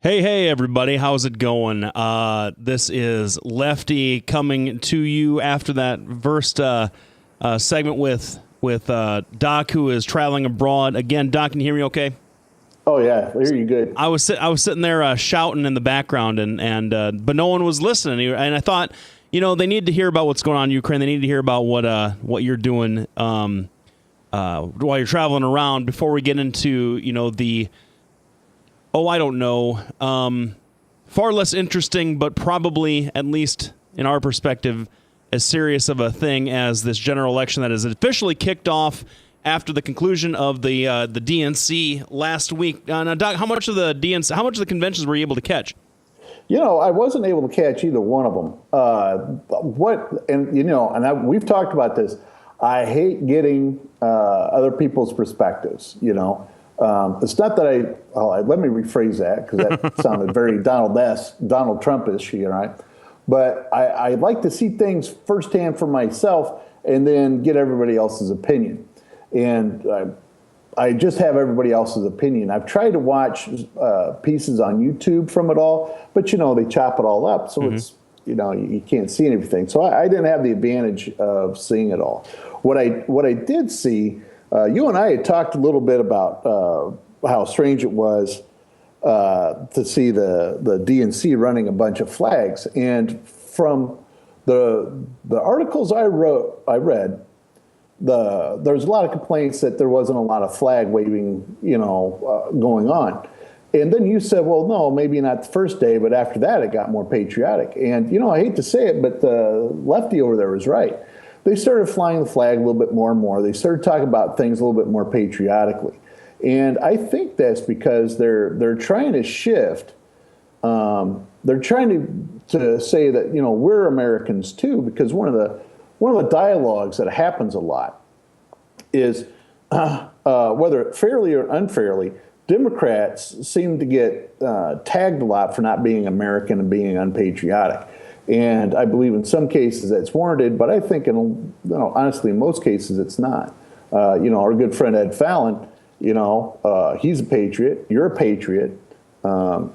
Hey, everybody. How's it going? This is Lefty coming to you after that first segment with Doc, who is traveling abroad. Again, Doc, can you hear me okay? Oh, yeah. I hear you good. I was sitting there shouting in the background, but no one was listening. And I thought, they need to hear about what's going on in Ukraine. They need to hear about what you're doing while you're traveling around before we get into, I don't know. Far less interesting, but probably, at least in our perspective, as serious of a thing as this general election that is officially kicked off after the conclusion of the DNC last week. Now, Doc, how much of the conventions were you able to catch? I wasn't able to catch either one of them. We've talked about this. I hate getting other people's perspectives, It's not that let me rephrase that because that sounded very Donald Trump-ish, right? But I like to see things firsthand for myself and then get everybody else's opinion. And I just have everybody else's opinion. I've tried to watch pieces on YouTube from it all, but, they chop it all up. So it's, you can't see anything. So I didn't have the advantage of seeing it all. What I did see, you and I had talked a little bit about how strange it was to see the DNC running a bunch of flags. And from the articles I read, there's a lot of complaints that there wasn't a lot of flag waving, going on. And then you said, well, no, maybe not the first day, but after that it got more patriotic. And, I hate to say it, but Lefty over there was right. They started flying the flag a little bit more and more. They started talking about things a little bit more patriotically. And I think that's because they're trying to shift. They're trying to say that, we're Americans too, because one of the dialogues that happens a lot is whether fairly or unfairly, Democrats seem to get tagged a lot for not being American and being unpatriotic. And I believe in some cases that's warranted, but I think honestly, in most cases it's not. Our good friend Ed Fallon, he's a patriot. You're a patriot. Who's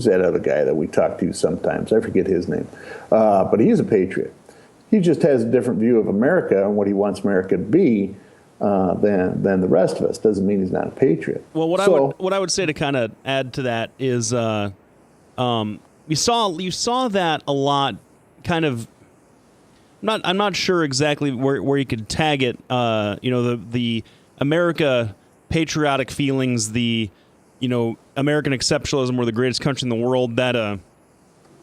that other guy that we talk to sometimes? I forget his name. But he's a patriot. He just has a different view of America and what he wants America to be than the rest of us. Doesn't mean he's not a patriot. Well, what I would say to kind of add to that is you saw that a lot. Kind of, I'm not sure exactly where you could tag it. The America patriotic feelings, the American exceptionalism, we're the greatest country in the world. That at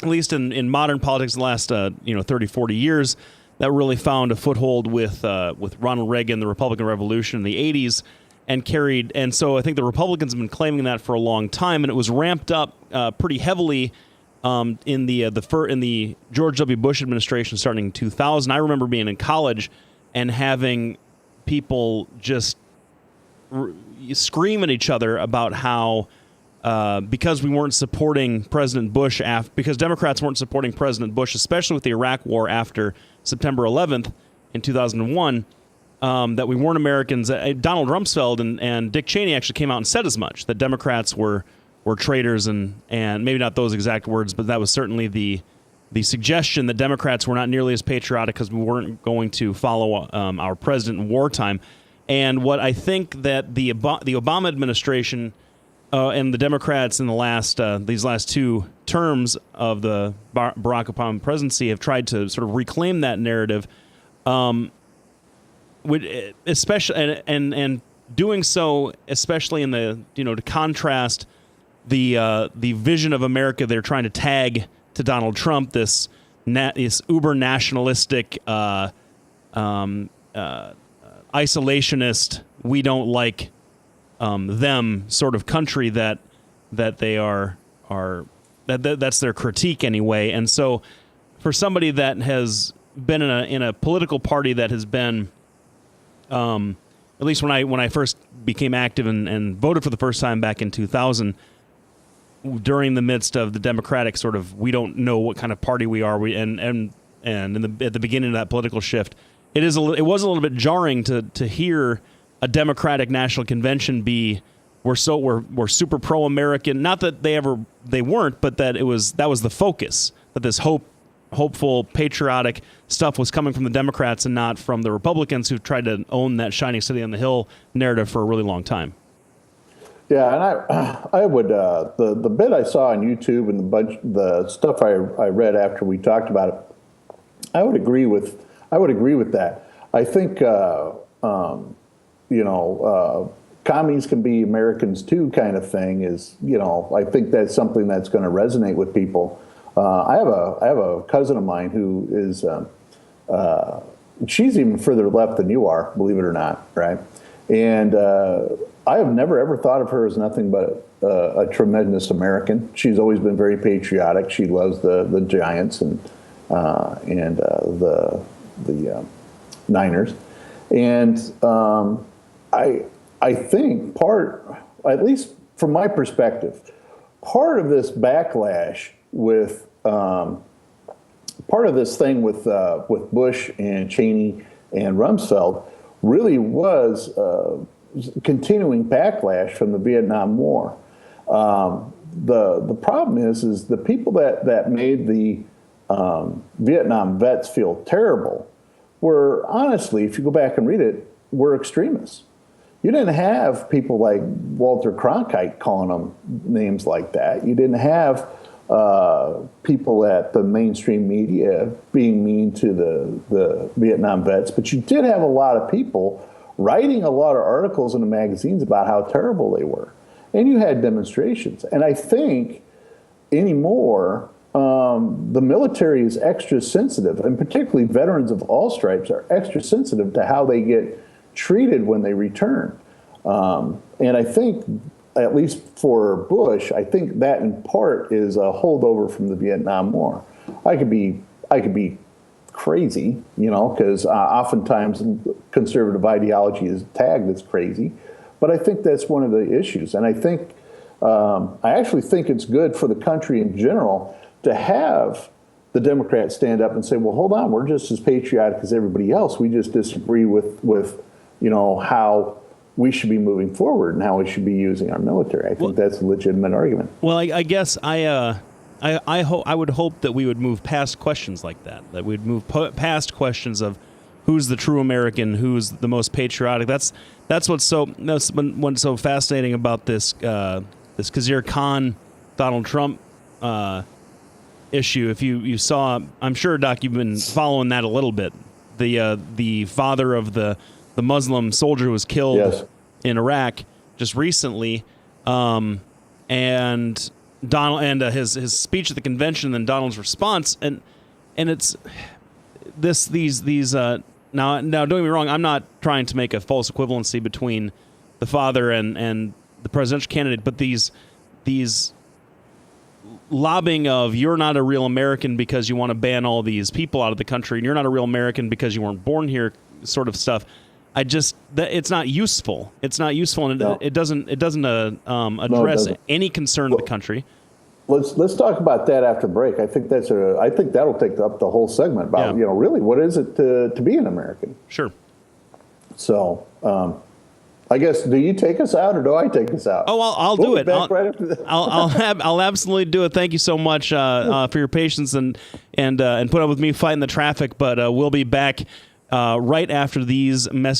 least in modern politics, the last 30, 40 years, that really found a foothold with Ronald Reagan, the Republican Revolution in the 80s, and so I think the Republicans have been claiming that for a long time, and it was ramped up pretty heavily in the George W. Bush administration starting in 2000. I remember being in college and having people just scream at each other about how because we weren't supporting President Bush because Democrats weren't supporting President Bush, especially with the Iraq War after September 11th in 2001, that we weren't Americans. Donald Rumsfeld and Dick Cheney actually came out and said as much, that Democrats were traitors and maybe not those exact words, but that was certainly the suggestion that Democrats were not nearly as patriotic because we weren't going to follow our president in wartime. And what I think that the Obama administration and the Democrats in these last two terms of the Barack Obama presidency have tried to sort of reclaim that narrative, especially and doing so, especially in the to contrast the vision of America they're trying to tag to Donald Trump, this uber nationalistic, isolationist, we don't like them sort of country that they are that's their critique anyway. And so for somebody that has been in a political party that has been at least when I first became active and voted for the first time back in 2000, during the midst of the Democratic sort of, we don't know what kind of party we are, at the beginning of that political shift, it was a little bit jarring to hear a Democratic National Convention be we're super pro-American. Not that they weren't, but that was the focus. That this hopeful, patriotic stuff was coming from the Democrats and not from the Republicans who tried to own that shining city on the hill narrative for a really long time. Yeah, and I would the bit I saw on YouTube and the stuff I read after we talked about it, I would agree with that. I think commies can be Americans too kind of thing is, I think that's something that's going to resonate with people. I have a cousin of mine who is she's even further left than you are, believe it or not, right? And I have never ever thought of her as nothing but a tremendous American. She's always been very patriotic. She loves the Giants and the Niners, and I think at least from my perspective, part of this backlash with part of this thing with Bush and Cheney and Rumsfeld really was continuing backlash from the Vietnam War. The problem is the people that made the Vietnam vets feel terrible were, honestly, if you go back and read it, were extremists. You didn't have people like Walter Cronkite calling them names like that. You didn't have people at the mainstream media being mean to the Vietnam vets, but you did have a lot of people writing a lot of articles in the magazines about how terrible they were. And you had demonstrations. And I think anymore, the military is extra sensitive, and particularly veterans of all stripes are extra sensitive to how they get treated when they return. And I think, at least for Bush, I think that in part is a holdover from the Vietnam War. I could be crazy, because oftentimes conservative ideology is tagged as crazy. But I think that's one of the issues. And I think, I actually think it's good for the country in general to have the Democrats stand up and say, well, hold on, we're just as patriotic as everybody else. We just disagree with how we should be moving forward and how we should be using our military. I think that's a legitimate argument. Well, I guess I would hope that we would move past questions like that we'd move past questions of who's the true American, who's the most patriotic. That's what's so fascinating about this Khizr Khan Donald Trump issue. If you saw, I'm sure, Doc, you've been following that a little bit. The father of the Muslim soldier who was killed Yes. in Iraq just recently, and Donald and his speech at the convention, and then Donald's response, and it's these now don't get me wrong, I'm not trying to make a false equivalency between the father and the presidential candidate, but these lobbying of you're not a real American because you want to ban all these people out of the country, and you're not a real American because you weren't born here, sort of stuff. It's not useful. It's not useful, and it doesn't address any concern of the country. Let's talk about that after break. I think that'll take up the whole segment about really what is it to be an American. Sure. So I guess, do you take us out or do I take us out? Oh, I'll do it. I'll absolutely do it. Thank you so much for your patience and put up with me fighting the traffic. But we'll be back right after these messages.